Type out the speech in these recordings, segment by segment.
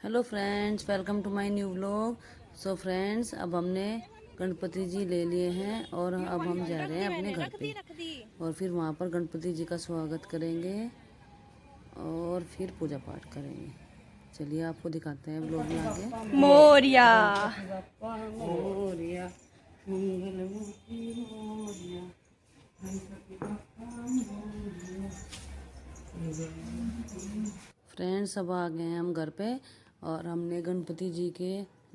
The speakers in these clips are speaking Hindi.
Hello friends, welcome to my new vlog. So friends, अब हमने गणपति जी ले लिए हैं और अब हम जा रहे हैं अपने घर पे और फिर वहाँ पर गणपति जी का स्वागत करेंगे और फिर पूजा पाठ करेंगे। चलिए आपको दिखाते हैं व्लॉग में आगे। मोरिया मोरिया मंगलमूर्ति मोरिया, फ्रेंड्स अब आ गए हैं हम घर पे और हमने गणपति जी के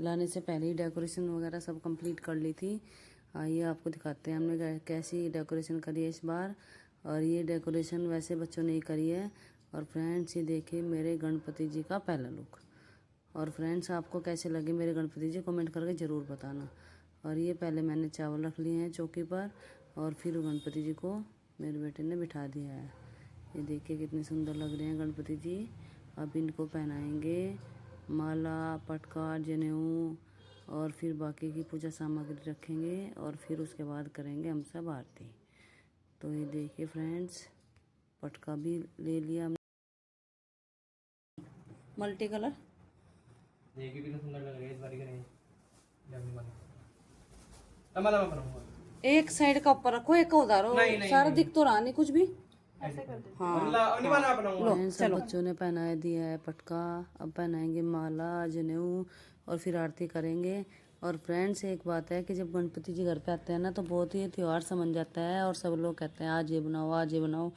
लाने से पहले ही डेकोरेशन वगैरह सब कंप्लीट कर ली थी। आइए आपको दिखाते हैं हमने कैसी डेकोरेशन करी है इस बार। और ये डेकोरेशन वैसे बच्चों ने ही करी है। और फ्रेंड्स ये देखिए मेरे गणपति जी का पहला लुक। और फ्रेंड्स आपको कैसे लगे मेरे गणपति जी कमेंट करके ज़रूर बताना। और ये पहले मैंने चावल रख लिए हैं चौकी पर और फिर गणपति जी को मेरे बेटे ने बिठा दिया है। ये देखिए कितने सुंदर लग रहे हैं गणपति जी। अब इनको पहनाएंगे माला, पटका, जनेऊ और फिर बाकी की पूजा सामग्री रखेंगे और फिर उसके बाद करेंगे हम सब आरती। तो ये देखिए फ्रेंड्स, पटका भी ले लिया हमने मल्टी कलर। देखिए कितना सुंदर लग रहा है इस बारी का नहीं लंबी वाली लंबा लंबा बनाऊंगा। एक साइड का ऊपर रखो, एक का उधर हो, सारा दिख तो रहा नहीं कुछ भी। हाँ नहीं वाला बनाऊंगा। चलो बच्चों ने पहना दिया है पटका, अब पहनाएंगे माला, जनेऊ और फिर आरती करेंगे। और फ्रेंड्स एक बात है कि जब गणपति जी घर पे आते हैं ना तो बहुत ही त्यौहार समझ जाता है और सब लोग कहते हैं आज ये बनाओ आज ये बनाओ।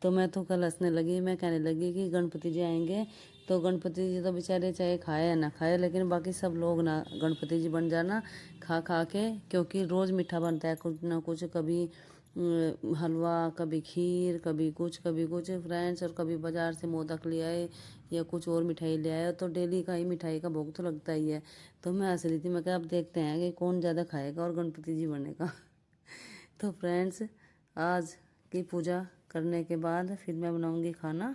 तो मैं तो कल हंसने लगी, मैं कहने लगी कि गणपति जी आएंगे तो गणपति जी तो बेचारे चाहे खाए या ना खाए लेकिन बाकी सब लोग ना गणपति जी बन जाना खा खा के, क्योंकि रोज़ मीठा बनता है कुछ ना कुछ, कभी हलवा, कभी खीर, कभी कुछ फ्रेंड्स, और कभी बाज़ार से मोदक ले आए या कुछ और मिठाई ले आए। तो डेली का ही मिठाई का भोग तो लगता ही है। तो मैं हंस रही थी, मैं कहा अब देखते हैं कि कौन ज़्यादा खाएगा और गणपति जी बनेगा। तो फ्रेंड्स आज की पूजा करने के बाद फिर मैं बनाऊंगी खाना।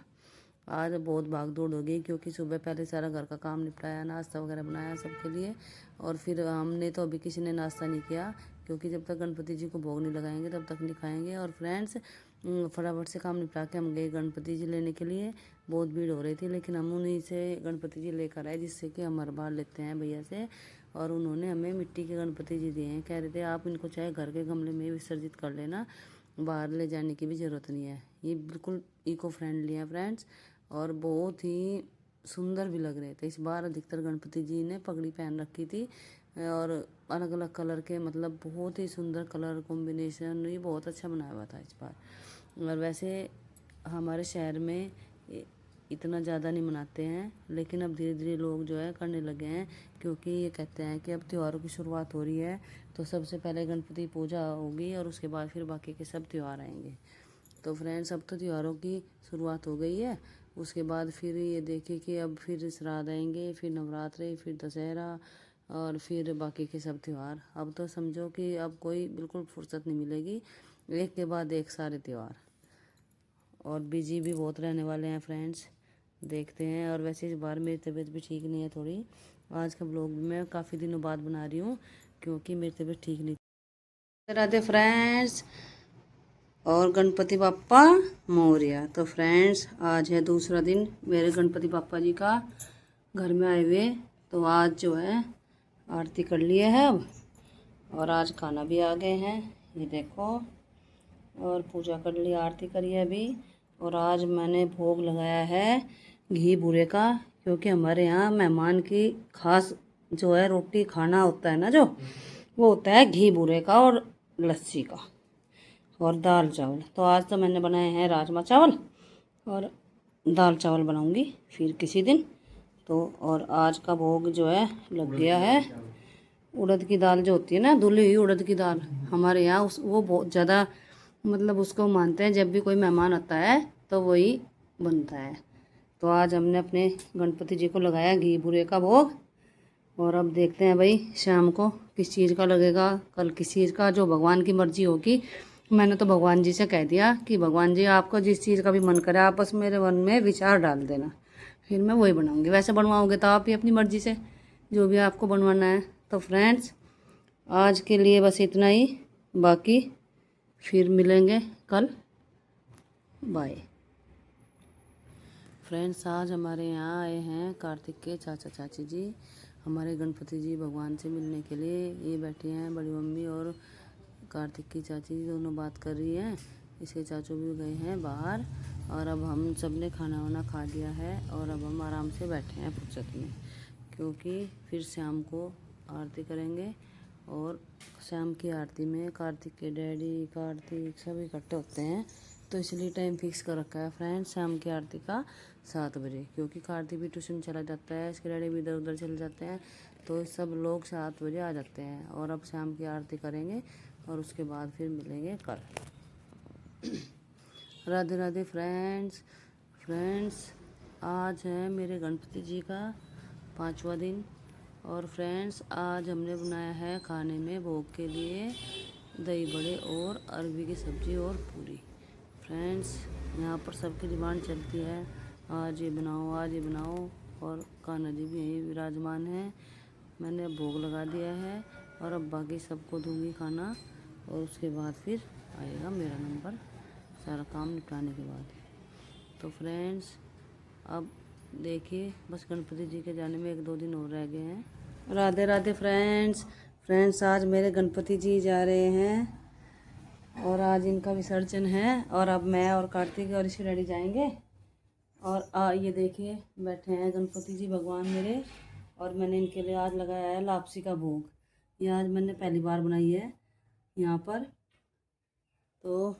आज बहुत भाग दौड़ हो गई क्योंकि सुबह पहले सारा घर का काम निपटाया, नाश्ता वगैरह बनाया सबके लिए और फिर हमने तो अभी किसी ने नाश्ता नहीं किया क्योंकि जब तक गणपति जी को भोग नहीं लगाएंगे तब तक नहीं खाएंगे। और फ्रेंड्स फटाफट से काम निपटा के हम गए गणपति जी लेने के लिए। बहुत भीड़ हो रही थी लेकिन हम उन्हीं से गणपति जी लेकर आए जिससे कि हम हर बार लेते हैं भैया से। और उन्होंने हमें मिट्टी के गणपति जी दिए हैं, कह रहे थे आप इनको चाहे घर के गमले में विसर्जित कर लेना, बाहर ले जाने की भी ज़रूरत नहीं है। ये बिल्कुल इको फ्रेंडली है फ्रेंड्स और बहुत ही सुंदर भी लग रहे थे। इस बार अधिकतर गणपति जी ने पगड़ी पहन रखी थी और अलग अलग कलर के, मतलब बहुत ही सुंदर कलर कॉम्बिनेशन, ये बहुत अच्छा बनाया हुआ था इस बार। और वैसे हमारे शहर में इतना ज़्यादा नहीं मनाते हैं लेकिन अब धीरे धीरे लोग जो है करने लगे हैं क्योंकि ये कहते हैं कि अब त्योहारों की शुरुआत हो रही है तो सबसे पहले गणपति पूजा होगी और उसके बाद फिर बाकी के सब त्यौहार आएंगे। तो फ्रेंड्स अब तो त्योहारों की शुरुआत हो गई है, उसके बाद फिर ये देखिए कि अब फिर श्राद्ध आएंगे, फिर नवरात्रे, फिर दशहरा और फिर बाकी के सब त्यौहार। अब तो समझो कि अब कोई बिल्कुल फुर्सत नहीं मिलेगी, एक के बाद एक सारे त्यौहार। और बिजी भी बहुत रहने वाले हैं फ्रेंड्स, देखते हैं। और वैसे इस बार मेरी तबीयत भी ठीक नहीं है थोड़ी। आज का ब्लॉग भी मैं काफ़ी दिनों बाद बना रही हूँ क्योंकि मेरी तबीयत ठीक नहीं थी। राधे फ्रेंड्स और गणपति बाप्पा मोरया। तो फ्रेंड्स आज है दूसरा दिन मेरे गणपति बाप्पा जी का घर में आए हुए। तो आज जो है आरती कर लिए है अब और आज खाना भी आ गए हैं, ये देखो। और पूजा कर ली, आरती करी है अभी। और आज मैंने भोग लगाया है घी बूरे का क्योंकि हमारे यहाँ मेहमान की खास जो है रोटी खाना होता है ना, जो वो होता है घी बूरे का और लस्सी का और दाल चावल। तो आज तो मैंने बनाए हैं राजमा चावल और दाल चावल बनाऊंगी फिर किसी दिन। तो और आज का भोग जो है लग गया है। उड़द की दाल जो होती है ना, धुली हुई उड़द की दाल, हमारे यहाँ वो बहुत ज़्यादा मतलब उसको मानते हैं, जब भी कोई मेहमान आता है तो वही बनता है। तो आज हमने अपने गणपति जी को लगाया घी बूरे का भोग और अब देखते हैं भाई शाम को किस चीज़ का लगेगा, कल किस चीज़ का, जो भगवान की मर्जी होगी। मैंने तो भगवान जी से कह दिया कि भगवान जी आपको जिस चीज़ का भी मन करे आप बस मेरे मन में विचार डाल देना, फिर मैं वही बनाऊंगी। वैसे बनवाओगे तो आप ही अपनी मर्जी से जो भी आपको बनवाना है। तो फ्रेंड्स आज के लिए बस इतना ही, बाकी फिर मिलेंगे कल, बाय। फ्रेंड्स, आज हमारे यहाँ आए हैं कार्तिक के चाचा चाची जी हमारे गणपति जी भगवान से मिलने के लिए। ये बैठे हैं बड़ी मम्मी और कार्तिक की चाची दोनों बात कर रही हैं। इसके चाचू भी गए हैं बाहर और अब हम सब ने खाना वाना खा लिया है और अब हम आराम से बैठे हैं फुर्सत में, क्योंकि फिर शाम को आरती करेंगे और शाम की आरती में कार्तिक के डैडी कार्तिक सब इकट्ठे होते हैं, तो इसलिए टाइम फिक्स कर रखा है फ्रेंड्स शाम की आरती का 7 बजे, क्योंकि कार्तिक भी ट्यूशन चला जाता है, इसके डैडी भी इधर उधर चले जाते हैं, तो सब लोग 7 बजे आ जाते हैं। और अब शाम की आरती करेंगे और उसके बाद फिर मिलेंगे कल। राधे राधे फ्रेंड्स, आज है मेरे गणपति जी का 5वां दिन और फ्रेंड्स आज हमने बनाया है खाने में भोग के लिए दही बड़े और अरबी की सब्ज़ी और पूरी। फ्रेंड्स, यहाँ पर सबकी डिमांड चलती है आज ये बनाओ और कान्हा जी भी यहीं विराजमान है। मैंने अब भोग लगा दिया है और अब बाकी सबको दूंगी खाना और उसके बाद फिर आएगा मेरा नंबर सारा काम निपटाने के बाद। तो फ्रेंड्स अब देखिए बस गणपति जी के जाने में 1-2 दिन और रह गए हैं। राधे राधे फ्रेंड्स, आज मेरे गणपति जी जा रहे हैं और आज इनका विसर्जन है और अब मैं और कार्तिक और इसके डैडी जाएंगे। और ये देखिए बैठे हैं गणपति जी भगवान मेरे और मैंने इनके लिए आज लगाया है लापसी का भोग। ये आज मैंने पहली बार बनाई है यहाँ पर, तो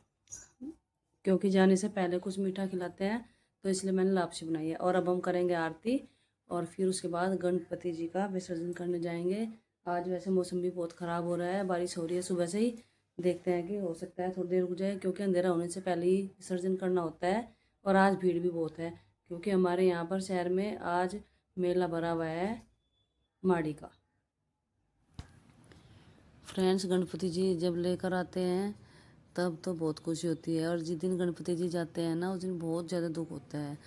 क्योंकि जाने से पहले कुछ मीठा खिलाते हैं तो इसलिए मैंने लापसी बनाई है। और अब हम करेंगे आरती और फिर उसके बाद गणपति जी का विसर्जन करने जाएंगे। आज वैसे मौसम भी बहुत ख़राब हो रहा है, बारिश हो रही है सुबह से ही, देखते हैं कि हो सकता है थोड़ी देर रुक जाए, क्योंकि अंधेरा होने से पहले ही विसर्जन करना होता है। और आज भीड़ भी बहुत है, क्योंकि हमारे यहाँ पर शहर में आज मेला भरा हुआ है माड़ी का। फ्रेंड्स, गणपति जी जब लेकर आते हैं तब तो बहुत खुशी होती है, और जिस दिन गणपति जी जाते हैं ना उस दिन बहुत ज़्यादा दुख होता है,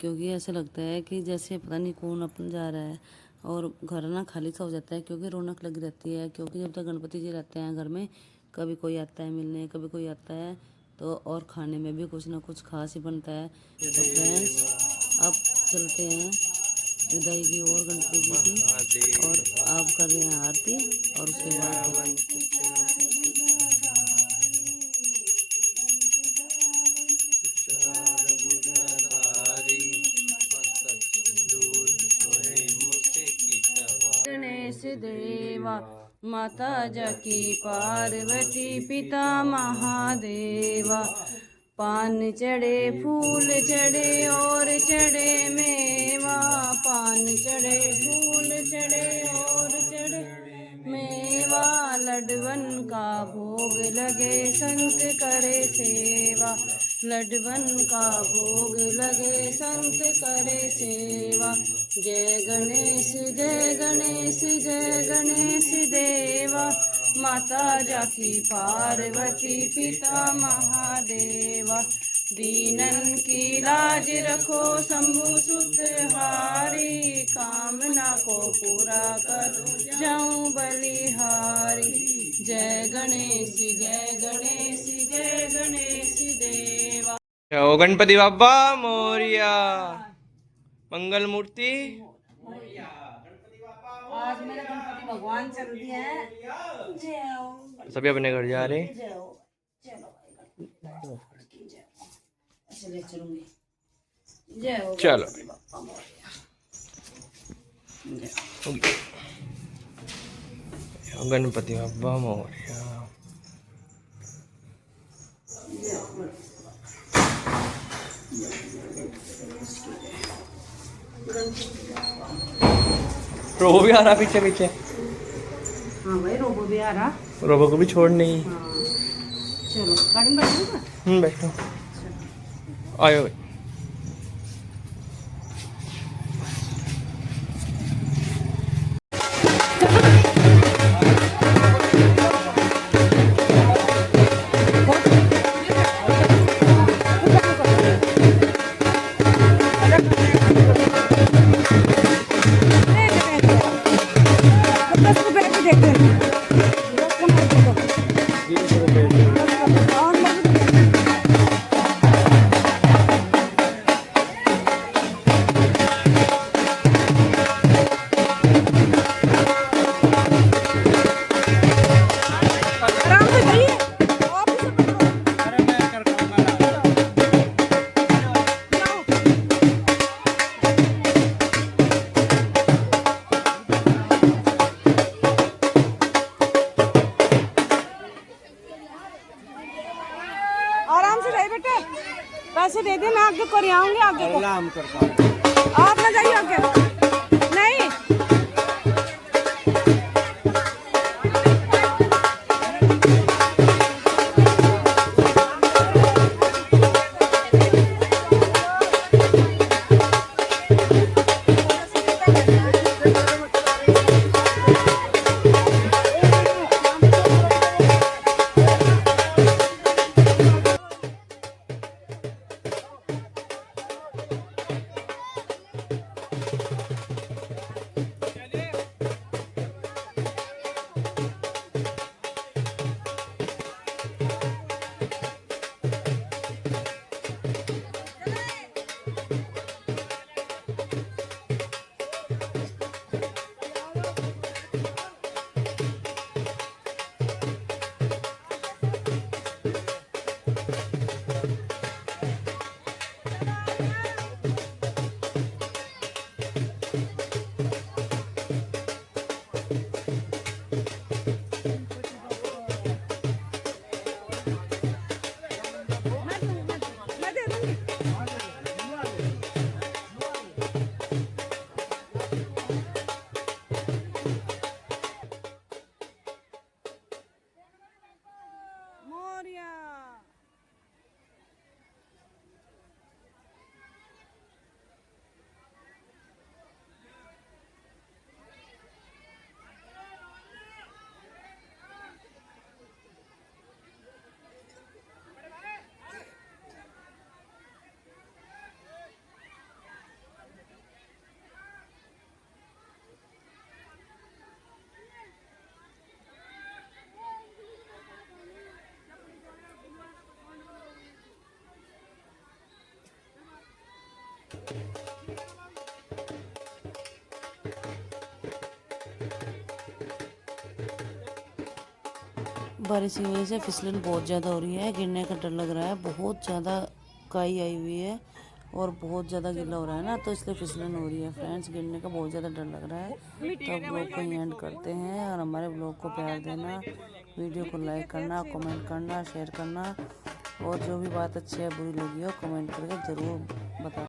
क्योंकि ऐसा लगता है कि जैसे पता नहीं कौन अपन जा रहा है और घर ना खाली सा हो जाता है, क्योंकि रौनक लगी रहती है। क्योंकि जब तक गणपति जी रहते हैं घर में, कभी कोई आता है मिलने, कभी कोई आता है, तो और खाने में भी कुछ ना कुछ खास ही बनता है। तो फ्रेंड्स अब चलते हैं विदाई की ओर गणपति जी की, और आप कर रहे हैं आरती और उसके बाद गणेश देवा माता जकी पार्वती पिता महादेवा, पान चढ़े फूल चढ़े और चढ़े मेवा, पान चढ़े फूल चढ़े और चढ़े मेवा, लड्डवन का भोग लगे संत करे सेवा, लड्डवन का भोग लगे संत करे सेवा। जय गणेश जय गणेश जय गणेश देवा, माता जाकी पार्वती पिता महादेवा, दीनन की लाज रखो शंभु सुतहारी, कामना को पूरा कर जाऊं बलिहारी। जय गणेश जय गणेश जय गणेश देवा। ओ गणपति बाबा मोरिया, मंगल मूर्ति। आज मेरे गणपति भगवान चल दिए हैं, सभी अपने घर जा रहे। चलो गणपति बाबा मोरिया। रोबो भी आ रहा पीछे पीछे। हाँ भाई, रोबो भी आ रहा, रोबो को भी छोड़ नहीं। हाँ। चलो गाड़ी में बैठो। बैठो, आयो भाई। आप ना जाइए आगे नहीं। मैं दे दूंगी। मोरिया बारिश की वजह से फिसलन बहुत ज़्यादा हो रही है, गिरने का डर लग रहा है। बहुत ज़्यादा काई आई हुई है और बहुत ज़्यादा गीला हो रहा है ना, तो इसलिए फिसलन हो रही है फ्रेंड्स। गिरने का बहुत ज़्यादा डर लग रहा है। तो अब ब्लॉग को एंड करते हैं और हमारे ब्लॉग को प्यार देना, वीडियो को लाइक करना, कमेंट करना, शेयर करना और जो भी बात अच्छी है बुरी लगी हो कमेंट करके ज़रूर बता।